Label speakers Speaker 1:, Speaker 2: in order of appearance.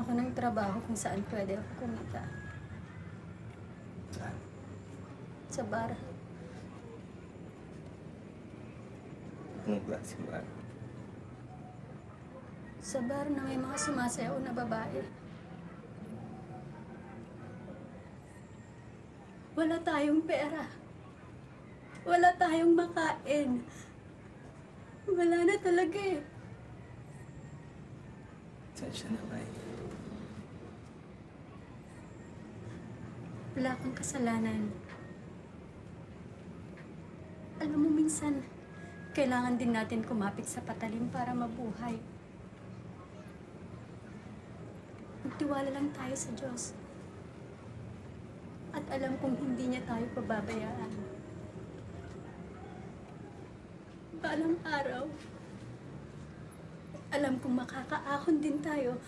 Speaker 1: ako ng trabaho kung saan pwede ako kumita.
Speaker 2: Saan?
Speaker 1: Sa bar.
Speaker 2: Anong klaseng bar?
Speaker 1: Sa bar na may mga sumasayaw na babae. Wala tayong pera. Wala tayong makain. Wala na talaga eh.
Speaker 2: Sensya na, May.
Speaker 1: Wala kang kasalanan. Alam mo, minsan, kailangan din natin kumapit sa patalim para mabuhay. Magtiwala lang tayo sa Diyos. At alam kong hindi niya tayo pababayaan. Balang araw, alam kong makakaahon din tayo.